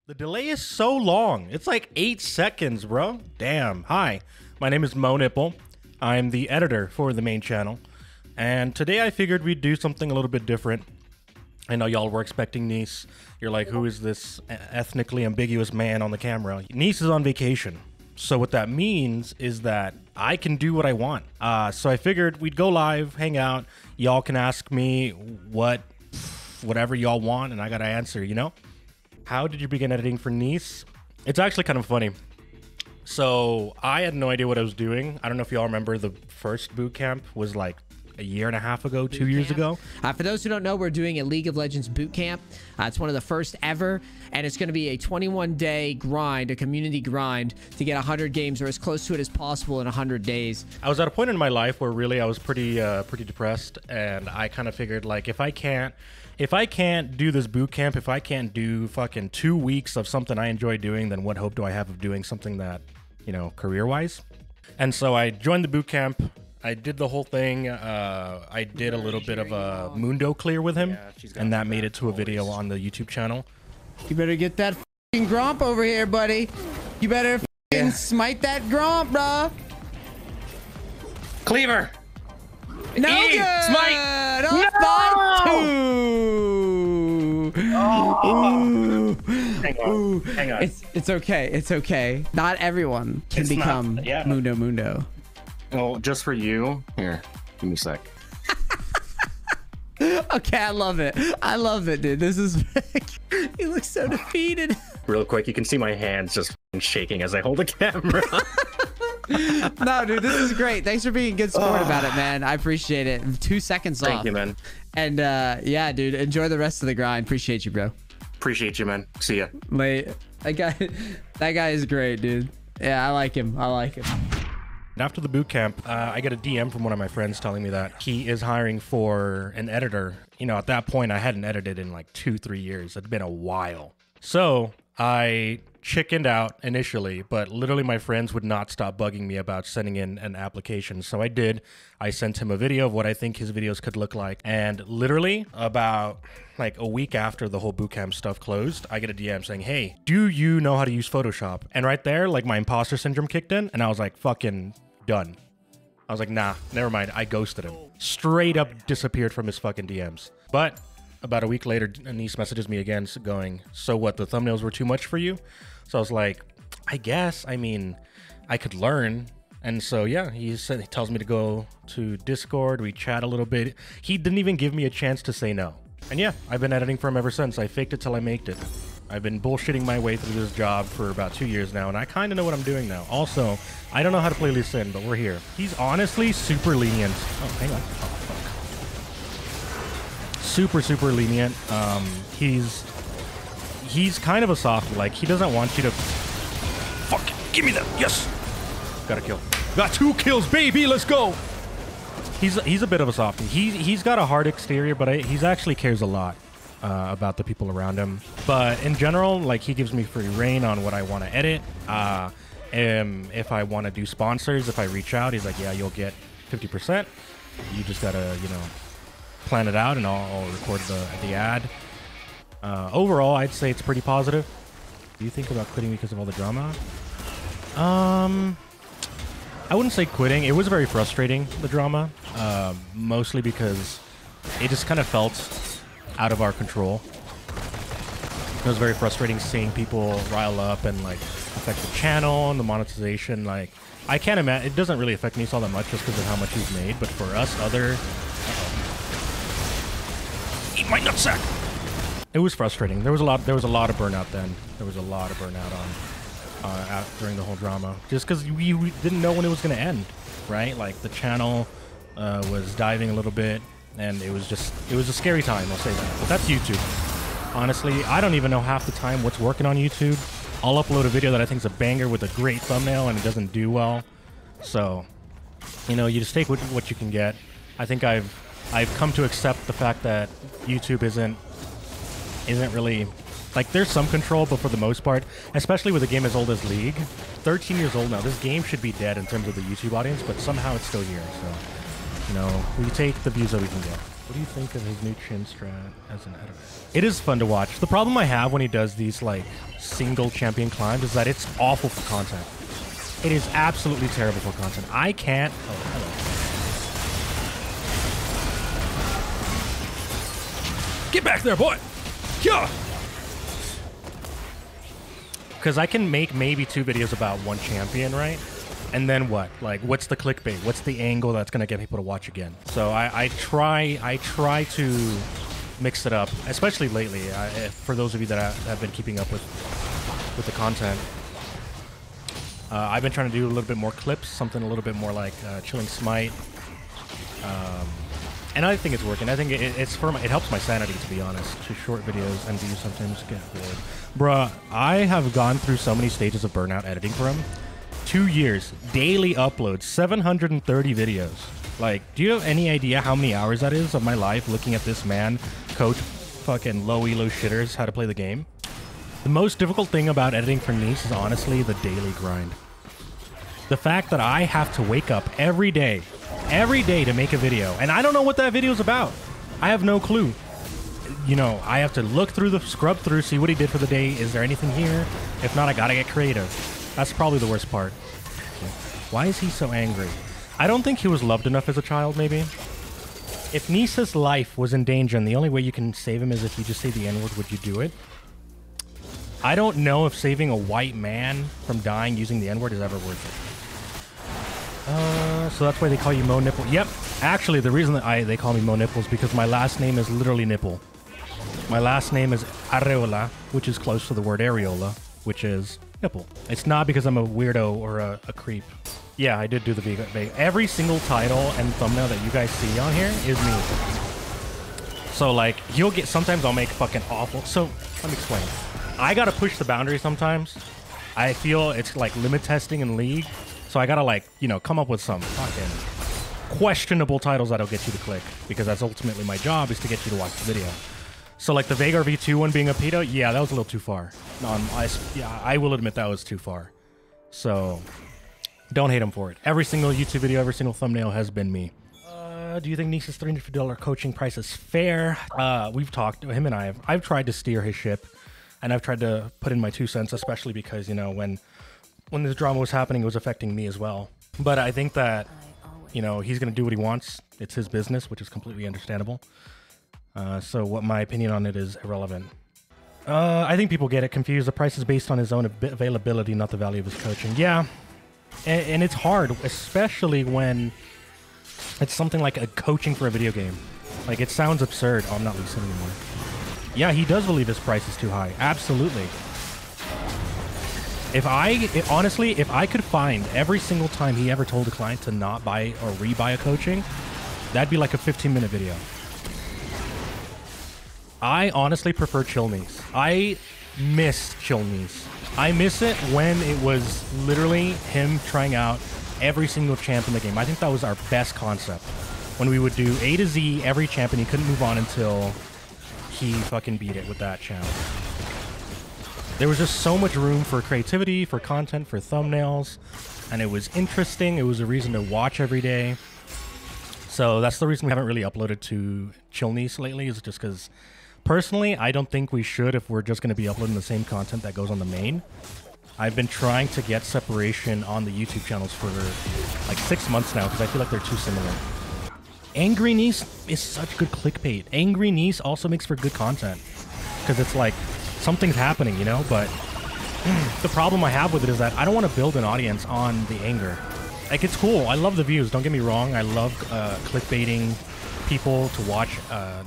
The delay is so long. It's like 8 seconds, bro. Damn. Hi, my name is Mo Nipple. I'm the editor for the main channel. And today I figured we'd do something a little bit different. I know y'all were expecting Neace. You're like, who is this ethnically ambiguous man on the camera? Neace is on vacation. So what that means is that I can do what I want. So I figured we'd go live, hang out. Y'all can ask me whatever y'all want, and I gotta answer, you know? How did you begin editing for Neace? It's actually kind of funny. So I had no idea what I was doing. I don't know if y'all remember the first boot camp was like a year and a half ago, 2 years ago. For those who don't know, we're doing a League of Legends boot camp. It's one of the first ever, and it's going to be a 21-day grind, a community grind, to get 100 games or as close to it as possible in 100 days. I was at a point in my life where really I was pretty depressed, and I kind of figured, like, if I can't do this boot camp, if I can't do fucking 2 weeks of something I enjoy doing, then what hope do I have of doing something that, you know, career-wise? And so I joined the boot camp. I did the whole thing. I did a little bit of a Mundo clear with him, and that made it to a video on the YouTube channel. You better get that f***ing Gromp over here, buddy. You better f***ing smite that Gromp, bro. Cleaver! No good! Smite! No! Oh. Hang on. It's okay. It's okay. Not everyone can become Mundo. Oh, just for you. Here, give me a sec. Okay, I love it. I love it, dude. This is he looks so defeated. Real quick, you can see my hands just shaking as I hold the camera. No, dude, this is great. Thanks for being a good sport about it, man. I appreciate it. 2 seconds off. Thank you, man. And yeah, dude, enjoy the rest of the grind. Appreciate you, bro. Appreciate you, man. See ya. Mate, that guy is great, dude. Yeah, I like him. I like him. After the boot camp, I get a DM from one of my friends telling me that he is hiring for an editor. You know, at that point, I hadn't edited in like 2-3 years. It'd been a while. So I chickened out initially, but literally my friends would not stop bugging me about sending in an application. So I did. I sent him a video of what I think his videos could look like. And literally about like a week after the whole bootcamp stuff closed, I get a DM saying, hey, do you know how to use Photoshop? And right there, like my imposter syndrome kicked in, and I was like, fucking done. I was like, nah, never mind. I ghosted him. Straight up disappeared from his fucking DMs. But about a week later, Neace messages me again going, so what, the thumbnails were too much for you? So I was like, I guess, I mean, I could learn. And so, yeah, he tells me to go to Discord. We chat a little bit. He didn't even give me a chance to say no. And yeah, I've been editing for him ever since. I faked it till I maked it. I've been bullshitting my way through this job for about 2 years now, and I kind of know what I'm doing now. Also, I don't know how to play Lee Sin, but we're here. He's honestly super lenient. Oh, hang on. Oh, fuck. Super lenient. He's kind of a softie. Like, he doesn't want you to... Fuck, give me that. Yes. Got a kill. Got 2 kills, baby. Let's go. He's a bit of a softie. He's got a hard exterior, but he's actually cares a lot about the people around him. But in general, like, he gives me free reign on what I want to edit. If I want to do sponsors, if I reach out, he's like, yeah, you'll get 50%. You just gotta, you know, plan it out, and I'll record the ad. Overall, I'd say it's pretty positive. Do you think about quitting because of all the drama? I wouldn't say quitting. It was very frustrating, the drama, mostly because it just kind of felt out of our control. It was very frustrating seeing people rile up and like affect the channel and the monetization. Like, I can't imagine, it doesn't really affect me all that much just because of how much he's made, but for us other... Eat my nutsack! It was frustrating. There was a lot of burnout then. There was a lot of burnout on during the whole drama, just because we didn't know when it was going to end, right? Like, the channel was diving a little bit, and it was a scary time, I'll say that. But that's YouTube. Honestly, I don't even know half the time what's working on YouTube. I'll upload a video that I think is a banger with a great thumbnail, and it doesn't do well. So, you know, you just take what you can get. I think I've come to accept the fact that YouTube isn't really, like, there's some control, but for the most part, especially with a game as old as League, 13 years old now, this game should be dead in terms of the YouTube audience, but somehow it's still here. So, you know, we take the views that we can get. What do you think of his new chin strat as an editor? It is fun to watch. The problem I have when he does these like single champion climbs is that it's awful for content. It is absolutely terrible for content. I can't. Oh, hello. Get back there, boy! Yeah. Because I can make maybe 2 videos about one champion, right? And then what? Like, what's the clickbait? What's the angle that's gonna get people to watch again? So I try to mix it up, especially lately. For those of you that have been keeping up with the content, I've been trying to do a little bit more clips, something a little bit more like Chilling Smite, and I think it's working. I think it helps my sanity, to be honest. To short videos and views sometimes get bored. Bruh, I have gone through so many stages of burnout editing for him. 2 years, daily uploads, 730 videos. Like, do you have any idea how many hours that is of my life looking at this man coach fucking low elo shitters how to play the game? The most difficult thing about editing for Neace is honestly the daily grind. The fact that I have to wake up every day to make a video, and I don't know what that video is about. I have no clue. You know, I have to look through scrub through, see what he did for the day. Is there anything here? If not, I gotta get creative. That's probably the worst part. Why is he so angry? I don't think he was loved enough as a child, maybe. If Neace's life was in danger and the only way you can save him is if you just say the N-word, would you do it? I don't know if saving a white man from dying using the N-word is ever worth it. So that's why they call you Mo Nipple. Yep. Actually, the reason that they call me Mo Nipple is because my last name is literally Nipple. My last name is Areola, which is close to the word areola, which is nipple. It's not because I'm a weirdo or a creep. Yeah, I did do the vegan. Every single title and thumbnail that you guys see on here is me. So like, you'll get, sometimes I'll make fucking awful. So let me explain. I gotta push the boundary sometimes. I feel it's like limit testing in League. So I gotta like, you know, come up with some fucking questionable titles that'll get you to click, because that's ultimately my job, is to get you to watch the video. So like the Vagar V2 one being a pedo, yeah, that was a little too far. I will admit that was too far. So don't hate him for it. Every single YouTube video, every single thumbnail has been me. Do you think Neace's $350 coaching price is fair? We've talked, him and I've tried to steer his ship, and I've tried to put in my 2 cents, especially because, you know, when this drama was happening, it was affecting me as well. But I think that, you know, he's going to do what he wants. It's his business, which is completely understandable. So what my opinion on it is irrelevant. I think people get it confused. The price is based on his own availability, not the value of his coaching. Yeah, and it's hard, especially when it's something like a coaching for a video game. Like, it sounds absurd. Oh, I'm not listening anymore. Yeah, he does believe his price is too high. Absolutely. Honestly, if I could find every single time he ever told a client to not buy or rebuy a coaching, that'd be like a 15-minute video. I honestly prefer Chill Neace. I miss Chill Neace. I miss it when it was literally him trying out every single champ in the game. I think that was our best concept. When we would do A to Z every champ, and he couldn't move on until he fucking beat it with that champ. There was just so much room for creativity, for content, for thumbnails, and it was interesting. It was a reason to watch every day. So that's the reason we haven't really uploaded to Chill Neace lately, is just because personally, I don't think we should if we're just going to be uploading the same content that goes on the main. I've been trying to get separation on the YouTube channels for like 6 months now because I feel like they're too similar. Angry Neace is such good clickbait. Angry Neace also makes for good content because it's like something's happening, you know? But the problem I have with it is that I don't want to build an audience on the anger. Like, it's cool. I love the views. Don't get me wrong. I love clickbaiting people to watch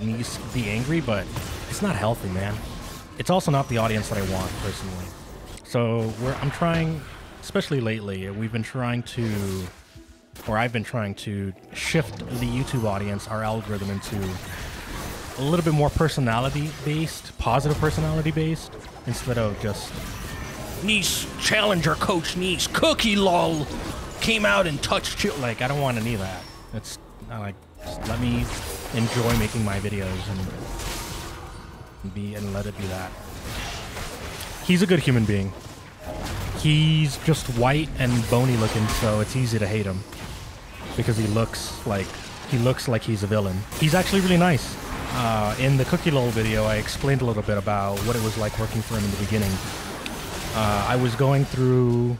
Neace be angry, but it's not healthy, man. It's also not the audience that I want, personally. So I'm trying, especially lately, I've been trying to shift the YouTube audience, our algorithm, into a little bit more personality-based, positive personality-based, instead of just Neace, challenger coach Neace, cookie lol, came out and touched you. Like, I don't want any of that. It's not like, just let me enjoy making my videos and let it be that. He's a good human being. He's just white and bony looking, so it's easy to hate him because he looks like he looks like he's a villain. He's actually really nice. In the Cookie Lull video, I explained a little bit about what it was like working for him in the beginning. I was going through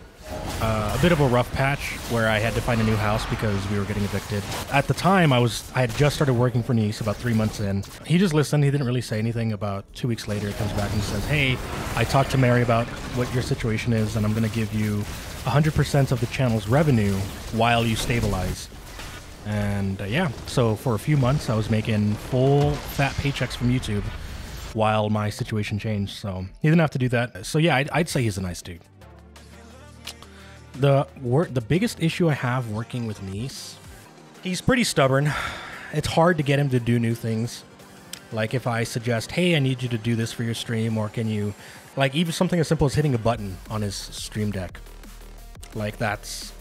a bit of a rough patch where I had to find a new house because we were getting evicted. At the time, I had just started working for Neace about 3 months in. He just listened. He didn't really say anything. About 2 weeks later, he comes back and says, hey, I talked to Mary about what your situation is, and I'm going to give you 100% of the channel's revenue while you stabilize. And yeah, so for a few months, I was making full fat paychecks from YouTube while my situation changed. So he didn't have to do that. So yeah, I'd say he's a nice dude. The biggest issue I have working with Neace, he's pretty stubborn. It's hard to get him to do new things. Like if I suggest, hey, I need you to do this for your stream, or can you, like even something as simple as hitting a button on his stream deck. Like that's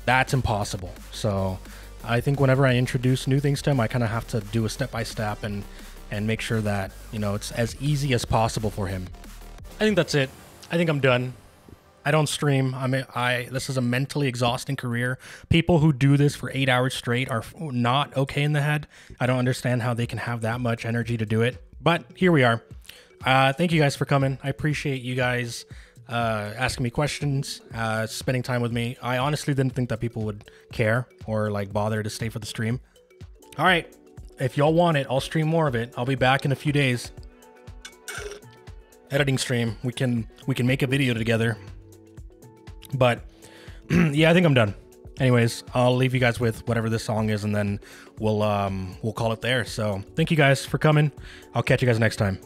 impossible. So I think whenever I introduce new things to him, I kind of have to do a step-by-step and make sure that, you know, it's as easy as possible for him. I think that's it. I think I'm done. I don't stream. This is a mentally exhausting career. People who do this for 8 hours straight are not okay in the head. I don't understand how they can have that much energy to do it. But here we are. Thank you guys for coming. I appreciate you guys asking me questions, spending time with me. I honestly didn't think that people would care or like bother to stay for the stream. All right. If y'all want it, I'll stream more of it. I'll be back in a few days. Editing stream. We can make a video together. But yeah, I think I'm done. Anyways, I'll leave you guys with whatever this song is, and then we'll call it there. So thank you guys for coming. I'll catch you guys next time.